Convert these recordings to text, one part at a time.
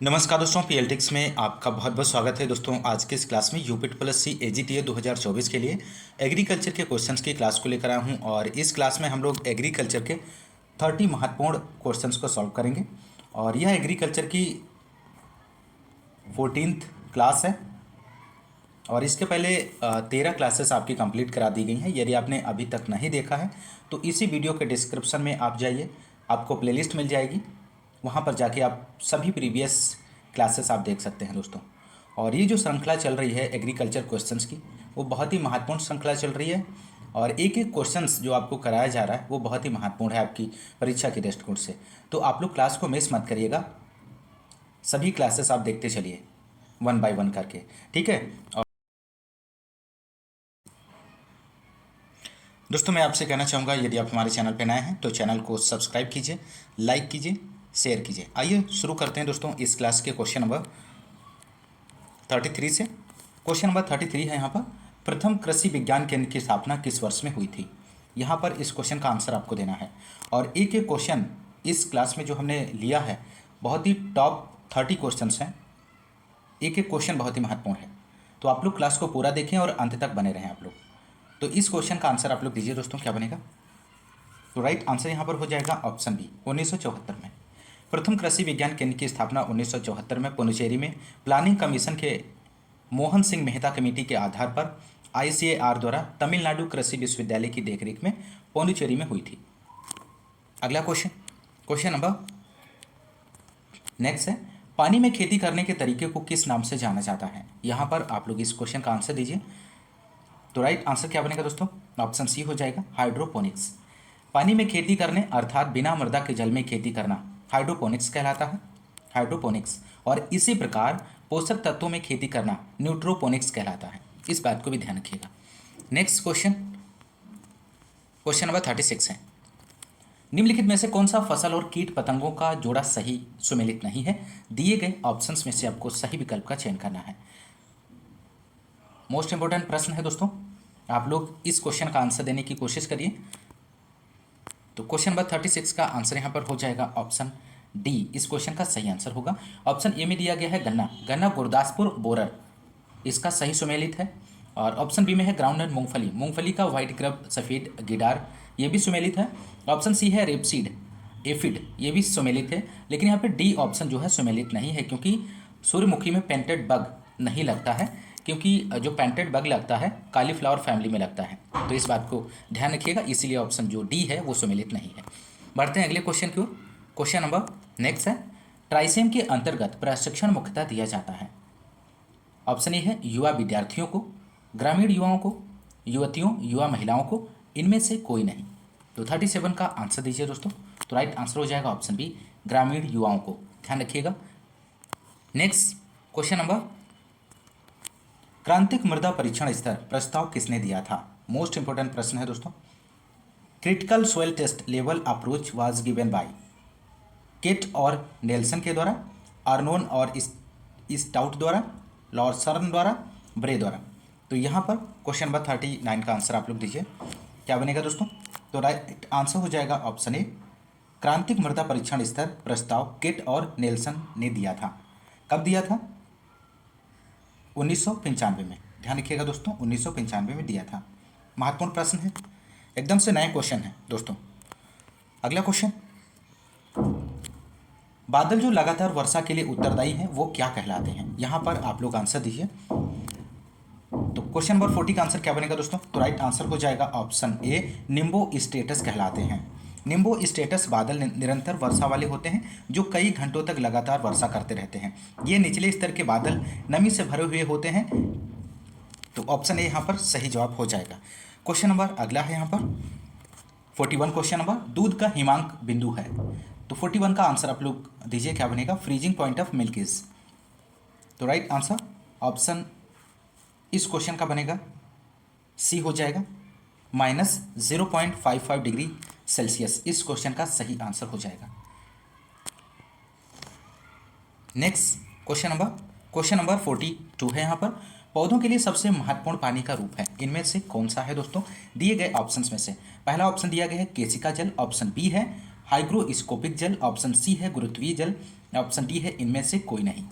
नमस्कार दोस्तों, पीएलटिक्स में आपका बहुत बहुत स्वागत है। दोस्तों आज के इस क्लास में यूपिट प्लस सी एजीटीए 2024 के लिए एग्रीकल्चर के क्वेश्चंस की क्लास को लेकर आया हूं और इस क्लास में हम लोग एग्रीकल्चर के 30 महत्वपूर्ण क्वेश्चंस को सॉल्व करेंगे। और यह एग्रीकल्चर की 14th क्लास है और इसके पहले 13 क्लासेस आपकी कंप्लीट करा दी गई हैं। यदि आपने अभी तक नहीं देखा है तो इसी वीडियो के डिस्क्रिप्शन में आप जाइए, आपको प्लेलिस्ट मिल जाएगी, वहाँ पर जाके आप सभी प्रीवियस क्लासेस आप देख सकते हैं दोस्तों। और ये जो श्रृंखला चल रही है एग्रीकल्चर क्वेश्चंस की, वो बहुत ही महत्वपूर्ण श्रृंखला चल रही है और एक एक क्वेश्चंस जो आपको कराया जा रहा है वो बहुत ही महत्वपूर्ण है आपकी परीक्षा के दृष्टिकोण से। तो आप लोग क्लास को मिस मत करिएगा, सभी क्लासेस आप देखते चलिए वन बाय वन करके, ठीक है। दोस्तों मैं आपसे कहना चाहूँगा, यदि आप हमारे चैनल पर नए हैं तो चैनल को सब्सक्राइब कीजिए, लाइक कीजिए, शेयर कीजिए। आइए शुरू करते हैं दोस्तों इस क्लास के क्वेश्चन नंबर 33 से। क्वेश्चन नंबर 33 है यहाँ पर, प्रथम कृषि विज्ञान केंद्र की स्थापना किस वर्ष में हुई थी। यहाँ पर इस क्वेश्चन का आंसर आपको देना है और एक एक क्वेश्चन इस क्लास में जो हमने लिया है बहुत ही टॉप 30 क्वेश्चन हैं। एक एक क्वेश्चन बहुत ही महत्वपूर्ण है, तो आप लोग क्लास को पूरा देखें और अंत तक बने रहें आप लोग। तो इस क्वेश्चन का आंसर आप लोग दीजिए दोस्तों, क्या बनेगा। तो राइट आंसर यहाँ पर हो जाएगा ऑप्शन बी, 1974 में। प्रथम कृषि विज्ञान केंद्र की स्थापना 1974 में पुडुचेरी में प्लानिंग कमीशन के मोहन सिंह मेहता कमेटी के आधार पर आईसीएआर द्वारा तमिलनाडु कृषि विश्वविद्यालय की देखरेख में पुडुचेरी में हुई थी। अगला क्वेश्चन, क्वेश्चन नंबर नेक्स्ट है, पानी में खेती करने के तरीके को किस नाम से जाना जाता है। यहाँ पर आप लोग इस क्वेश्चन का आंसर दीजिए। तो राइट आंसर क्या बनेगा दोस्तों, ऑप्शन सी हो जाएगा, हाइड्रोपोनिक्स। पानी में खेती करने अर्थात बिना मृदा के जल में खेती करना हाइड्रोपोनिक्स कहलाता है, हाइड्रोपोनिक्स। और इसी प्रकार पोषक तत्वों में खेती करना न्यूट्रोपोनिक्स कहलाता है। इस बात को भी ध्यान रखिएगा। नेक्स्ट क्वेश्चन, क्वेश्चन नंबर 36 है, निम्नलिखित में से कौन सा फसल और कीट पतंगों का जोड़ा सही सुमेलित नहीं है। दिए गए ऑप्शंस में से आपको सही विकल्प का चयन करना है। मोस्ट इंपोर्टेंट प्रश्न है दोस्तों, आप लोग इस क्वेश्चन का आंसर देने की कोशिश करिए। तो क्वेश्चन नंबर 36 का आंसर यहाँ पर हो जाएगा ऑप्शन डी, इस क्वेश्चन का सही आंसर होगा। ऑप्शन ए में दिया गया है गन्ना, गन्ना गुरदासपुर बोरर, इसका सही सुमेलित है। और ऑप्शन बी में है ग्राउंडनट मूंगफली, मूंगफली का व्हाइट ग्रब सफ़ेद गिडार, ये भी सुमेलित है। ऑप्शन सी है रेपसीड एफिड, ये भी सुमेलित है। लेकिन यहाँ पे डी ऑप्शन जो है सुमेलित नहीं है, क्योंकि सूर्यमुखी में पेंटेड बग नहीं लगता है, क्योंकि जो पेंटेड बग लगता है कालीफ्लावर फैमिली में लगता है। तो इस बात को ध्यान रखिएगा, इसीलिए ऑप्शन जो डी है वो सुमेलित नहीं है। बढ़ते हैं अगले क्वेश्चन की ओर। क्वेश्चन नंबर नेक्स्ट है, ट्राइसेम के अंतर्गत प्रशिक्षण मुख्यतः दिया जाता है। ऑप्शन ए है युवा विद्यार्थियों को, ग्रामीण युवाओं को, युवतियों युवा महिलाओं को, इनमें से कोई नहीं। तो 37 का आंसर दीजिए दोस्तों। तो राइट आंसर हो जाएगा ऑप्शन बी, ग्रामीण युवाओं को, ध्यान रखिएगा। नेक्स्ट क्वेश्चन नंबर, क्रांतिक मृदा परीक्षण स्तर प्रस्ताव किसने दिया था। मोस्ट इंपोर्टेंट प्रश्न है दोस्तों। Critical soil test level approach was given by Cate और नेल्सन के द्वारा, आर्नोन और स्टाउट द्वारा, लॉर्सन द्वारा, ब्रे द्वारा। तो यहाँ पर क्वेश्चन नंबर 39 का आंसर आप लोग दीजिए, क्या बनेगा दोस्तों। तो राइट आंसर हो जाएगा ऑप्शन ए, क्रांतिक मृदा परीक्षण स्तर प्रस्ताव केट और नेल्सन ने दिया था। कब दिया था, 1995 में। ध्यान रखिएगा दोस्तों, 1995 में दिया था। महत्वपूर्ण प्रश्न है, एकदम से नए क्वेश्चन है दोस्तों। अगला क्वेश्चन, बादल जो लगातार वर्षा के लिए उत्तरदायी हैं वो क्या कहलाते हैं। यहाँ पर आप लोग आंसर दीजिए। तो क्वेश्चन नंबर 40 का आंसर क्या बनेगा दोस्तों। तो राइट आंसर हो जाएगा ऑप्शन ए, निम्बो स्टेटस कहलाते हैं। निम्बो स्टेटस बादल निरंतर वर्षा वाले होते हैं जो कई घंटों तक लगातार वर्षा करते रहते हैं। ये निचले स्तर के बादल नमी से भरे हुए होते हैं। तो ऑप्शन ए यहाँ पर सही जवाब हो जाएगा। क्वेश्चन नंबर अगला है यहाँ पर 41 क्वेश्चन नंबर, दूध का हिमांक बिंदु है। तो 41 का आंसर आप लोग दीजिए, क्या बनेगा, freezing point of milk is. तो राइट आंसर ऑप्शन इस क्वेश्चन का बनेगा सी हो जाएगा, -0.55 डिग्री सेल्सियस। इस क्वेश्चन का सही आंसर हो जाएगा। नेक्स्ट क्वेश्चन नंबर 42 है यहाँ पर, पौधों के लिए सबसे महत्वपूर्ण पानी का रूप है, इनमें से कौन सा है दोस्तों। दिए गए ऑप्शंस में से पहला ऑप्शन दिया गया है केशिका जल, ऑप्शन बी है हाइग्रोस्कोपिक जल, ऑप्शन सी है गुरुत्वीय जल, ऑप्शन डी है इनमें से कोई नहीं।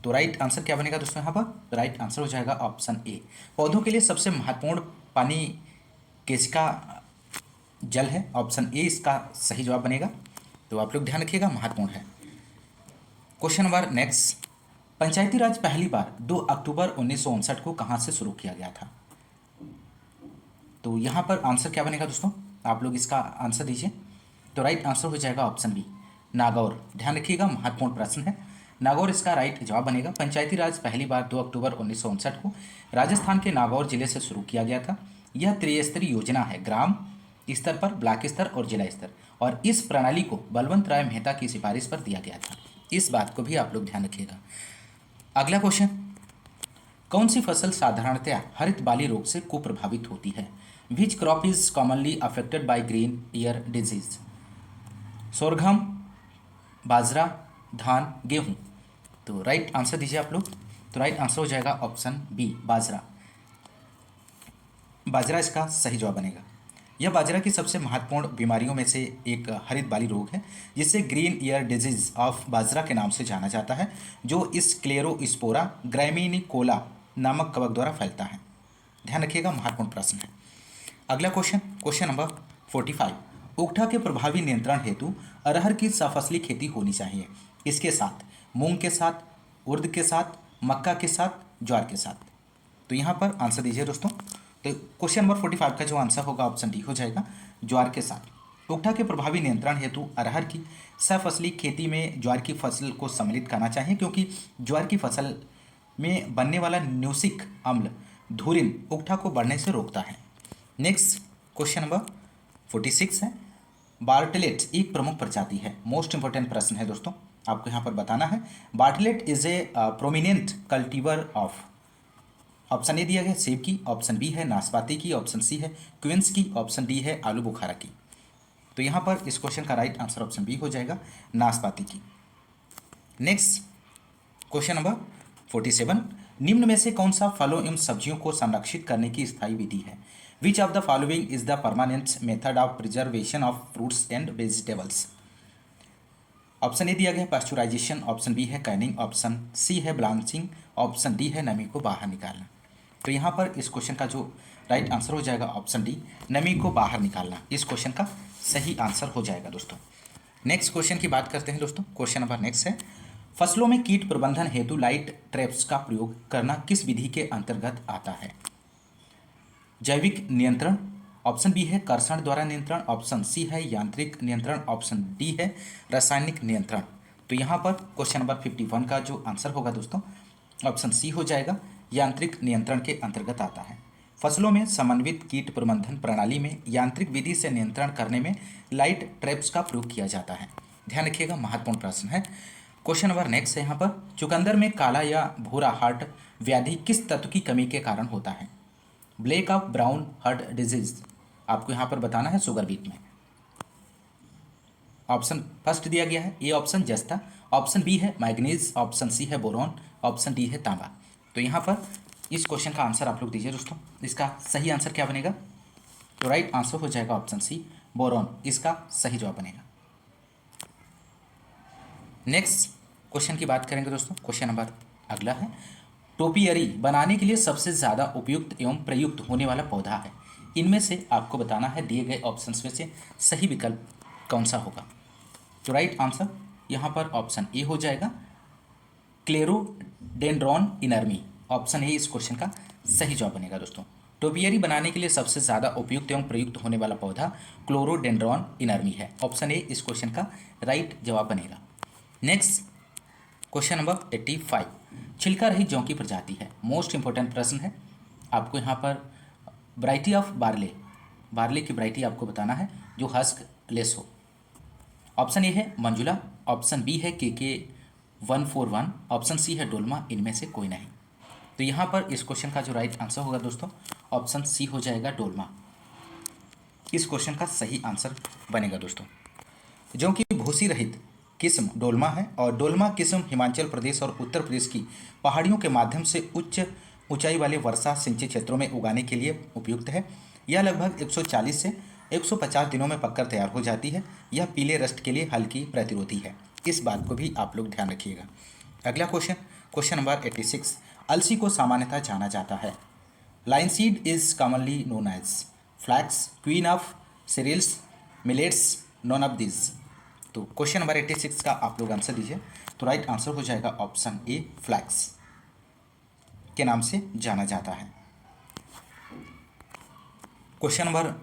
तो राइट आंसर क्या बनेगा दोस्तों यहाँ पर? राइट आंसर हो जाएगा ऑप्शन ए। पौधों के लिए सबसे महत्वपूर्ण पानी किसका जल है? ऑप्शन ए इसका सही जवाब बनेगा। तो आप लोग ध्यान रखिएगा, महत्वपूर्ण है। क्वेश्चन नंबर नेक्स्ट, पंचायती राज पहली बार 2 अक्टूबर 1959 को कहाँ से शुरू किया गया था? तो यहाँ पर आंसर क्या बनेगा दोस्तों? आप लोग इसका आंसर दीजिए। तो राइट आंसर हो जाएगा ऑप्शन बी, नागौर। ध्यान रखिएगा, महत्वपूर्ण प्रश्न है। नागौर इसका राइट जवाब बनेगा। पंचायती राज पहली बार 2 अक्टूबर 1959 को राजस्थान के नागौर जिले से शुरू किया गया था। यह त्रिस्तरीय योजना है, ग्राम स्तर पर, ब्लॉक स्तर और जिला स्तर, और इस प्रणाली को बलवंत राय मेहता की सिफारिश पर दिया गया था। इस बात को भी आप लोग ध्यान रखिएगा। अगला क्वेश्चन, कौन सी फसल साधारणतया हरित बाली रोग से कुप्रभावित होती है? Which crop is commonly affected by green ear disease? Sorghum, बाजरा, धान, गेहूं? तो राइट आंसर दीजिए आप लोग। तो राइट आंसर हो जाएगा ऑप्शन बी, बाजरा। बाजरा इसका सही जवाब बनेगा। यह बाजरा की सबसे महत्वपूर्ण बीमारियों में से एक हरित बाली रोग है, जिसे ग्रीन ईयर डिजीज ऑफ बाजरा के नाम से जाना जाता है, जो इस क्लेरोस्पोरा ग्रामिनिकोला नामक कवक द्वारा फैलता है। ध्यान रखिएगा, महत्वपूर्ण प्रश्न है। अगला क्वेश्चन, क्वेश्चन नंबर 45, उकठा के प्रभावी नियंत्रण हेतु अरहर की सफसली खेती होनी चाहिए। इसके साथ मूंग के साथ, उर्द के साथ, मक्का के साथ, ज्वार के साथ? तो यहाँ पर आंसर दीजिए दोस्तों। तो क्वेश्चन नंबर 45 का जो आंसर होगा ऑप्शन डी हो जाएगा, ज्वार के साथ। उकठा के प्रभावी नियंत्रण हेतु अरहर की सफसली खेती में ज्वार की फसल को सम्मिलित करना चाहिए, क्योंकि ज्वार की फसल में बनने वाला न्यूसिक अम्ल धुरिन उकठा को बढ़ने से रोकता है। नेक्स्ट क्वेश्चन नंबर 46 है, बार्टलेट एक प्रमुख प्रजाति है। मोस्ट इंपॉर्टेंट प्रश्न है दोस्तों, आपको यहाँ पर बताना है। Bartlett is a prominent cultivar of? Option A दिया गया सेब की, ऑप्शन बी है नाशपाती की, ऑप्शन सी है क्विंस की, ऑप्शन डी है आलू बुखारा की? तो यहाँ पर इस क्वेश्चन का राइट आंसर ऑप्शन बी हो जाएगा, नाशपाती की। नेक्स्ट क्वेश्चन नंबर 47, निम्न में से कौन सा फलों एवं सब्जियों को संरक्षित करने की स्थायी विधि है? Which of the following is the permanent method of preservation of fruits and vegetables? Option A दिया गया पास्चुराइजेशन, ऑप्शन बी है कैनिंग, ऑप्शन सी है ब्लांचिंग, ऑप्शन डी है नमी को बाहर निकालना? तो यहाँ पर इस क्वेश्चन का जो राइट आंसर हो जाएगा ऑप्शन डी, नमी को बाहर निकालना। इस क्वेश्चन का सही आंसर हो जाएगा दोस्तों। नेक्स्ट क्वेश्चन की बात करते हैं दोस्तों। क्वेश्चन नंबर नेक्स्ट है, फसलों में कीट प्रबंधन हेतु लाइट ट्रैप्स का प्रयोग करना किस विधि के अंतर्गत आता है? जैविक नियंत्रण, ऑप्शन बी है कर्षण द्वारा नियंत्रण, ऑप्शन सी है यांत्रिक नियंत्रण, ऑप्शन डी है रासायनिक नियंत्रण? तो यहाँ पर क्वेश्चन नंबर 51 का जो आंसर होगा दोस्तों, ऑप्शन सी हो जाएगा, यांत्रिक नियंत्रण के अंतर्गत आता है। फसलों में समन्वित कीट प्रबंधन प्रणाली में यांत्रिक विधि से नियंत्रण करने में लाइट ट्रैप्स का प्रयोग किया जाता है। ध्यान रखिएगा, महत्वपूर्ण प्रश्न है। क्वेश्चन नंबर नेक्स्ट है यहाँ पर, चुकंदर में काला या भूरा हार्ट व्याधि किस तत्व की कमी के कारण होता है? Black of brown heart disease? आपको यहाँ पर बताना है शुगर बीट में। ऑप्शन फर्स्ट दिया गया है ए ऑप्शन जस्ता, ऑप्शन बी है मैग्नीज, ऑप्शन सी है बोरॉन, ऑप्शन डी है तांबा? तो यहाँ पर इस क्वेश्चन का आंसर आप लोग दीजिए दोस्तों। इसका सही आंसर क्या बनेगा? तो राइट आंसर हो जाएगा ऑप्शन सी, बोरॉन इसका सही जवाब बनेगा। नेक्स्ट क्वेश्चन की बात करेंगे दोस्तों। क्वेश्चन नंबर अगला है, टोपियरी बनाने के लिए सबसे ज़्यादा उपयुक्त एवं प्रयुक्त होने वाला पौधा है। इनमें से आपको बताना है दिए गए ऑप्शंस में से सही विकल्प कौन सा होगा। तो राइट आंसर यहाँ पर ऑप्शन ए हो जाएगा, क्लेरोडेंड्रॉन इनर्मी। ऑप्शन ए इस क्वेश्चन का सही जवाब बनेगा दोस्तों। टोपियरी बनाने के लिए सबसे ज़्यादा उपयुक्त एवं प्रयुक्त होने वाला पौधा क्लोरोडेंड्रॉन इनर्मी है। ऑप्शन ए इस क्वेश्चन का राइट जवाब बनेगा। नेक्स्ट क्वेश्चन नंबर 85, छिलका रहित जौ की प्रजाति है। मोस्ट इंपॉर्टेंट प्रश्न है। आपको यहाँ पर वैरायटी ऑफ बार्ले की वैरायटी आपको बताना है जो हस्क लेस हो। ऑप्शन ए है मंजुला, ऑप्शन बी है के 141, ऑप्शन सी है डोलमा, इनमें से कोई नहीं। तो यहाँ पर इस क्वेश्चन का जो राइट आंसर होगा दोस्तों, ऑप्शन सी हो जाएगा, डोलमा। इस क्वेश्चन का सही आंसर बनेगा दोस्तों। जौ की भूसी रहित किस्म डोलमा है, और डोलमा किस्म हिमाचल प्रदेश और उत्तर प्रदेश की पहाड़ियों के माध्यम से उच्च ऊंचाई वाले वर्षा सिंचित क्षेत्रों में उगाने के लिए उपयुक्त है। यह लगभग 140 से 150 दिनों में पककर तैयार हो जाती है। यह पीले रस्ट के लिए हल्की प्रतिरोधी है। इस बात को भी आप लोग ध्यान रखिएगा। अगला क्वेश्चन नंबर 86। अलसी को सामान्यतः जाना जाता है। Linseed is commonly known as flax, queen of cereals, millets, none of this. तो क्वेश्चन नंबर 86 का आप लोग आंसर दीजिए। तो राइट आंसर हो जाएगा ऑप्शन ए, फ्लैक्स के नाम से जाना जाता है। क्वेश्चन नंबर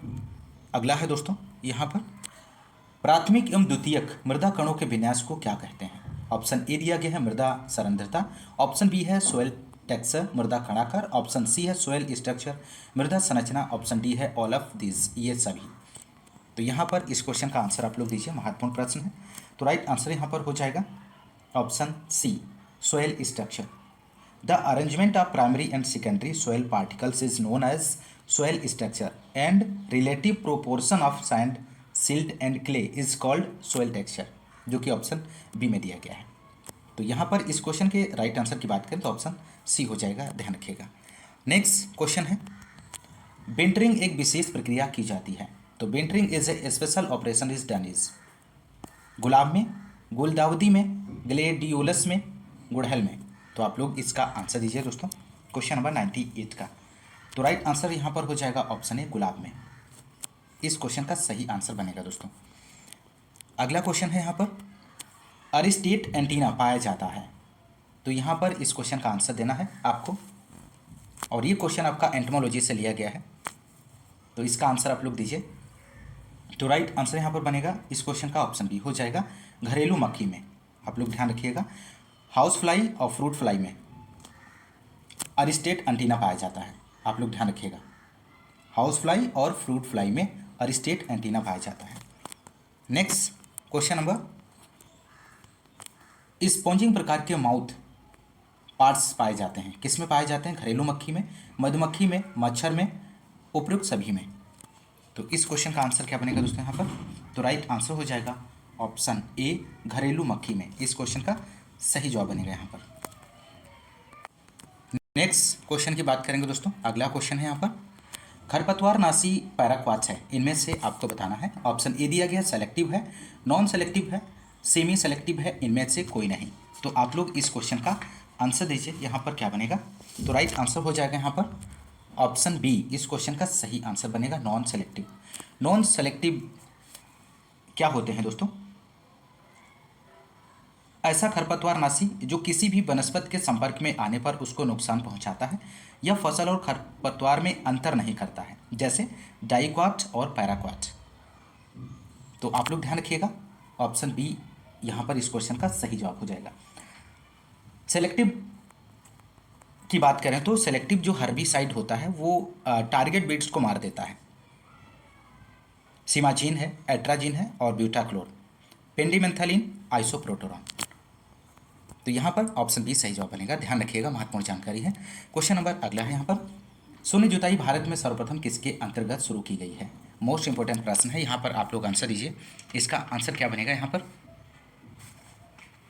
अगला है दोस्तों, यहाँ पर प्राथमिक एवं द्वितीयक मृदा कणों के विन्यास को क्या कहते हैं। ऑप्शन ए दिया गया है मृदा सरंध्रता, ऑप्शन बी है सोयल टेक्सचर मृदा कणाकार, ऑप्शन सी है सोयल स्ट्रक्चर मृदा संरचना, ऑप्शन डी है ऑल ऑफ दिस, ये सभी। तो यहाँ पर इस क्वेश्चन का आंसर आप लोग दीजिए, महत्वपूर्ण प्रश्न है। तो राइट आंसर यहाँ पर हो जाएगा option C, soil structure. The arrangement of primary and secondary soil particles is known as soil structure and relative proportion of sand, silt and clay is called soil texture, जो कि option B में दिया गया है। तो यहाँ पर इस क्वेश्चन के राइट आंसर की बात करें तो ऑप्शन सी हो जाएगा, ध्यान रखिएगा। नेक्स्ट क्वेश्चन है, बेंटरिंग एक विशेष प्रक्रिया की जाती है। तो बेंटरिंग is a special operation is done is गुलाब में, गुलदाउदी में, ग्लेडियोलस में, गुड़हल में। तो आप लोग इसका आंसर दीजिए दोस्तों, क्वेश्चन नंबर 98 का। तो राइट आंसर यहाँ पर हो जाएगा ऑप्शन ए, गुलाब में। इस क्वेश्चन का सही आंसर बनेगा दोस्तों। अगला क्वेश्चन है यहाँ पर, अरिस्टेट एंटीना पाया जाता है। तो यहाँ पर इस क्वेश्चन का आंसर देना है आपको, और ये क्वेश्चन आपका एंटोमोलॉजी से लिया गया है। तो इसका आंसर आप लोग दीजिए। तो राइट आंसर यहाँ पर बनेगा इस क्वेश्चन का ऑप्शन बी हो जाएगा, घरेलू मक्खी में। आप लोग ध्यान रखिएगा, हाउस फ्लाई और फ्रूट फ्लाई में अरिस्टेट एंटीना पाया जाता है। आप लोग ध्यान रखिएगा, हाउस फ्लाई और फ्रूट फ्लाई में अरिस्टेट एंटीना पाया जाता है। नेक्स्ट क्वेश्चन नंबर, स्पॉन्जिंग प्रकार के माउथ पार्ट्स पाए जाते हैं। किस में पाए जाते हैं? घरेलू मक्खी में, मधुमक्खी में, मच्छर में, उपयुक्त सभी में। तो इस क्वेश्चन का आंसर क्या बनेगा दोस्तों यहाँ पर? तो राइट आंसर हो जाएगा ऑप्शन ए, घरेलू मक्खी में। इस क्वेश्चन का सही जवाब बनेगा यहाँ पर। नेक्स्ट क्वेश्चन की बात करेंगे दोस्तों। अगला क्वेश्चन है यहाँ पर, खरपतवार नाशी पैराक्वाच है, इनमें से आपको बताना है। ऑप्शन ए दिया गया सेलेक्टिव है, नॉन सेलेक्टिव है, सेमी सेलेक्टिव है, इनमें से कोई नहीं। तो आप लोग इस क्वेश्चन का आंसर दीजिए, यहाँ पर क्या बनेगा? तो राइट आंसर हो जाएगा यहाँ पर ऑप्शन बी, इस क्वेश्चन का सही आंसर बनेगा नॉन सेलेक्टिव। नॉन सेलेक्टिव क्या होते हैं दोस्तों? ऐसा खरपतवार नाशी जो किसी भी वनस्पति के संपर्क में आने पर उसको नुकसान पहुंचाता है। यह फसल और खरपतवार में अंतर नहीं करता है, जैसे डाइक्वाट और पैराक्वाट। तो आप लोग ध्यान रखिएगा, ऑप्शन बी यहाँ पर इस क्वेश्चन का सही जवाब हो जाएगा। सेलेक्टिव की बात करें तो सेलेक्टिव जो हर्बिसाइड होता है वो टारगेट बीड्स को मार देता है। सिमाजीन है, एट्राजीन है और ब्यूटाक्लोर, पेंडिमेंथलिन, आइसोप्रोटोरॉन। तो यहाँ पर ऑप्शन बी सही जवाब बनेगा, ध्यान रखिएगा, महत्वपूर्ण जानकारी है। क्वेश्चन नंबर अगला है यहाँ पर, शून्य जुताई भारत में सर्वप्रथम किसके अंतर्गत शुरू की गई है? मोस्ट इंपॉर्टेंट प्रश्न है, यहाँ पर आप लोग आंसर दीजिए। इसका आंसर क्या बनेगा यहाँ पर?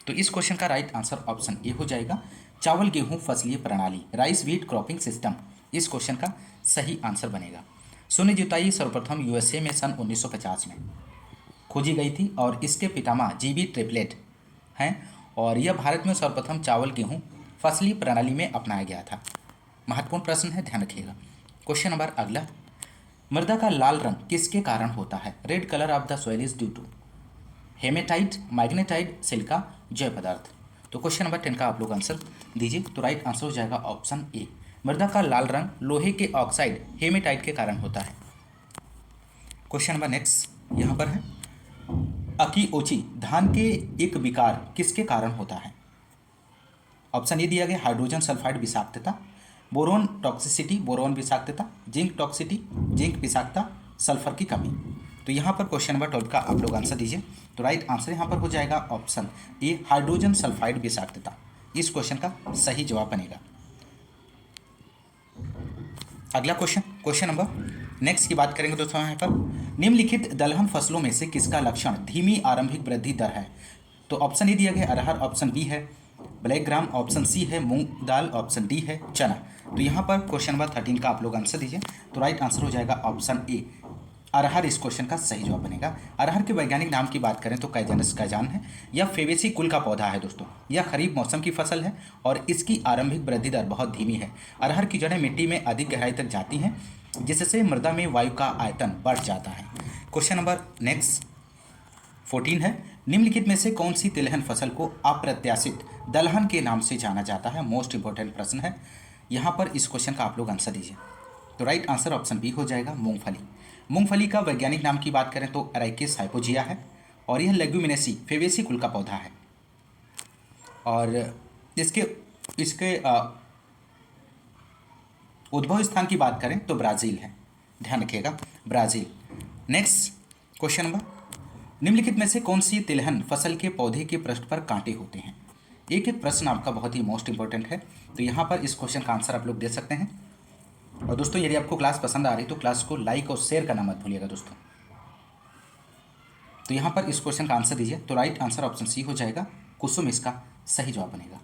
तो इस क्वेश्चन का राइट आंसर ऑप्शन ए हो जाएगा, चावल गेहूं फसलीय प्रणाली, राइस व्हीट क्रॉपिंग सिस्टम। इस क्वेश्चन का सही आंसर बनेगा। शून्य जुताई सर्वप्रथम यूएसए में सन 1950 में खोजी गई थी और इसके पितामह जीबी ट्रिपलेट हैं, और यह भारत में सर्वप्रथम चावल गेहूं फसली प्रणाली में अपनाया गया था। महत्वपूर्ण प्रश्न है, ध्यान रखिएगा। क्वेश्चन नंबर अगला, मृदा का लाल रंग किसके कारण होता है? Red colour of the soil is due to hematite, magnetite, silica, जैव पदार्थ। तो क्वेश्चन नंबर 10 का आप लोग आंसर दीजिए। तो राइट आंसर हो जाएगा ऑप्शन ए, मृदा का लाल रंग लोहे के ऑक्साइड हेमेटाइट के कारण होता है। क्वेश्चन नंबर नेक्स्ट यहाँ पर है, अकीओची धान के एक विकार किसके कारण होता है? ऑप्शन ए दिया गया हाइड्रोजन सल्फाइड विषाक्तता, बोरोन टॉक्सिसिटी, बोरोन विषाक्तता, जिंक टॉक्सिटी, जिंक विषाक्तता, सल्फर की कमी। तो यहाँ पर क्वेश्चन नंबर 12 का आप लोग आंसर दीजिए। तो राइट आंसर यहाँ पर हो जाएगा ऑप्शन ए, हाइड्रोजन सल्फाइड विषाक्तता। इस क्वेश्चन का सही जवाब बनेगा। अगला क्वेश्चन नंबर नेक्स्ट की बात करेंगे दोस्तों। यहाँ पर निम्नलिखित दलहन फसलों में से किसका लक्षण धीमी आरंभिक वृद्धि दर है? तो ऑप्शन ए दिया गया अरहर, ऑप्शन बी है ब्लैक ग्राम, ऑप्शन सी है मूंग दाल, ऑप्शन डी है चना। तो यहाँ पर क्वेश्चन नंबर 13 का आप लोग आंसर दीजिए। तो राइट आंसर हो जाएगा ऑप्शन ए, अरहर इस क्वेश्चन का सही जवाब बनेगा। अरहर के वैज्ञानिक नाम की बात करें तो कैजेनस कैजान है। यह फेवेसी कुल का पौधा है दोस्तों। यह खरीफ मौसम की फसल है और इसकी आरंभिक वृद्धि दर बहुत धीमी है। अरहर की जड़ें मिट्टी में अधिक गहराई तक जाती हैं, जिससे मृदा में वायु का आयतन बढ़ जाता है। क्वेश्चन नंबर नेक्स्ट 14 है, निम्नलिखित में से कौन सी तिलहन फसल को अप्रत्याशित दलहन के नाम से जाना जाता है? मोस्ट इंपॉर्टेंट प्रश्न है। यहाँ पर इस क्वेश्चन का आप लोग आंसर दीजिए। तो राइट आंसर ऑप्शन बी हो जाएगा, मूंगफली। मूंगफली का वैज्ञानिक नाम की बात करें तो अराइकिस हाइपोजिया है और यह लेग्यूमिनेसी फेवेसी कुल का पौधा है। और इसके इसके उद्भव स्थान की बात करें तो ब्राज़ील है, ध्यान रखिएगा, ब्राज़ील। नेक्स्ट क्वेश्चन नंबर, निम्नलिखित में से कौन सी तिलहन फसल के पौधे के पृष्ठ पर कांटे होते हैं? एक एक प्रश्न आपका बहुत ही मोस्ट इंपॉर्टेंट है, तो यहाँ पर इस क्वेश्चन का आंसर आप लोग दे सकते हैं। और दोस्तों यदि आपको क्लास पसंद आ रही तो क्लास को लाइक और शेयर करना मत भूलिएगा दोस्तों। तो यहाँ पर इस क्वेश्चन का आंसर दीजिए। तो राइट आंसर ऑप्शन सी हो जाएगा, कुसुम इसका सही जवाब बनेगा।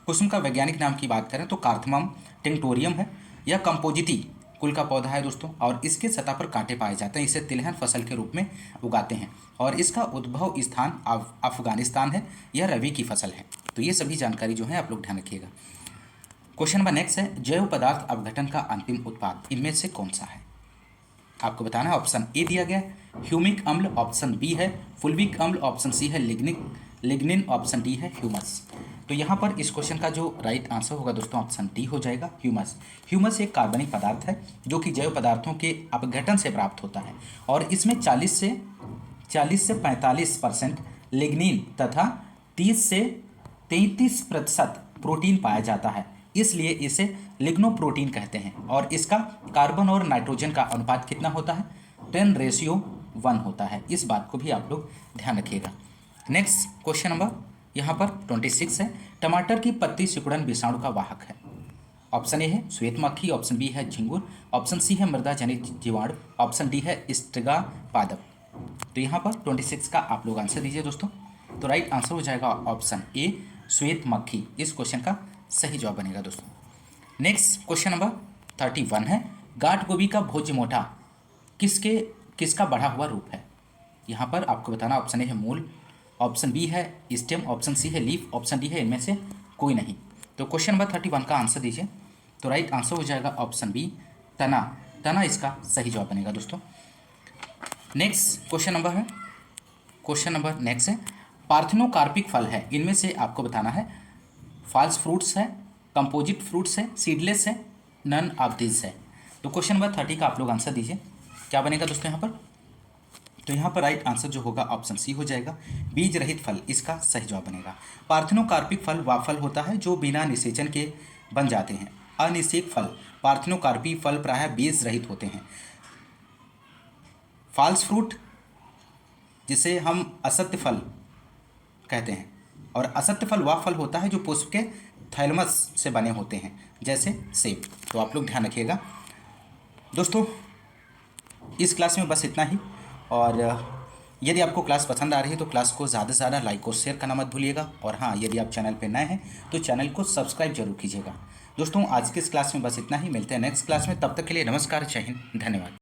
कुसुम का वैज्ञानिक नाम की बात करें तो कार्थमम टिंक्टोरियम है। यह कंपोजिटी कुल का पौधा है दोस्तों और इसके सतह पर कांटे पाए जाते हैं। इसे तिलहन फसल के रूप में उगाते हैं और इसका उद्भव स्थान अफगानिस्तान है। यह रबी की फसल है। तो ये सभी जानकारी जो है आप लोग ध्यान रखिएगा। क्वेश्चन नंबर नेक्स्ट है, जैव पदार्थ अपघटन का अंतिम उत्पाद इनमें से कौन सा है? आपको बताना है। ऑप्शन ए दिया गया ह्यूमिक अम्ल, ऑप्शन बी है फुल्विक अम्ल, ऑप्शन सी है लिग्निन, ऑप्शन डी है ह्यूमस। तो यहाँ पर इस क्वेश्चन का जो राइट आंसर होगा दोस्तों ऑप्शन डी हो जाएगा, ह्यूमस। ह्यूमस एक कार्बनिक पदार्थ है जो कि जैव पदार्थों के अपघटन से प्राप्त होता है और इसमें 40 से 45% लिग्निन तथा 30 से 33% प्रोटीन पाया जाता है, इसलिए इसे लिग्नोप्रोटीन कहते हैं। और इसका कार्बन और नाइट्रोजन का अनुपात कितना होता है? 10:1 होता है। इस बात को भी आप लोग ध्यान रखिएगा। नेक्स्ट क्वेश्चन नंबर यहाँ पर 26 है, टमाटर की पत्ती सिकुड़न विषाणु का वाहक है। ऑप्शन ए है श्वेत मक्खी, ऑप्शन बी है झिंगुर, ऑप्शन सी है मृदा जनित जीवाणु, ऑप्शन डी है स्ट्रिगा पादप। तो यहाँ पर 26 का आप लोग आंसर दीजिए दोस्तों। तो राइट आंसर हो जाएगा ऑप्शन ए श्वेत मक्खी, इस क्वेश्चन का सही जवाब बनेगा दोस्तों। नेक्स्ट क्वेश्चन नंबर 31 है, गांठ गोभी का भोज्य मोटा किसका बढ़ा हुआ रूप है? यहाँ पर आपको बताना, ऑप्शन ए है मूल, ऑप्शन बी है स्टेम, ऑप्शन सी है लीफ, ऑप्शन डी है इनमें से कोई नहीं। तो क्वेश्चन नंबर 31 का आंसर दीजिए। तो राइट आंसर हो जाएगा ऑप्शन बी तना इसका सही जवाब बनेगा दोस्तों। नेक्स्ट क्वेश्चन नंबर नेक्स्ट है, पार्थेनोकार्पिक फल है, इनमें से आपको बताना है फॉल्स फ्रूट्स है, कंपोजिट फ्रूट्स है, सीडलेस है, नन ऑफ दिस है। तो क्वेश्चन नंबर 30 का आप लोग आंसर दीजिए, क्या बनेगा दोस्तों यहाँ पर? तो यहाँ पर राइट आंसर जो होगा ऑप्शन सी हो जाएगा, बीज रहित फल, इसका सही जवाब बनेगा। पार्थेनोकार्पिक फल वह फल होता है जो बिना निषेचन के बन जाते हैं। अनिषेक फल पार्थेनोकार्पी फल प्रायः बीज रहित होते हैं। फॉल्स फ्रूट जिसे हम असत्य फल कहते हैं, और असत्य फल वह फल होता है जो पुष्प के थैलमस से बने होते हैं, जैसे सेब। तो आप लोग ध्यान रखिएगा दोस्तों। इस क्लास में बस इतना ही, और यदि आपको क्लास पसंद आ रही है तो क्लास को ज़्यादा से ज़्यादा लाइक और शेयर करना मत भूलिएगा। और हाँ, यदि आप चैनल पर नए हैं तो चैनल को सब्सक्राइब जरूर कीजिएगा दोस्तों। आज के इस क्लास में बस इतना ही, मिलते हैं नेक्स्ट क्लास में, तब तक के लिए नमस्कार, जय हिंद, धन्यवाद।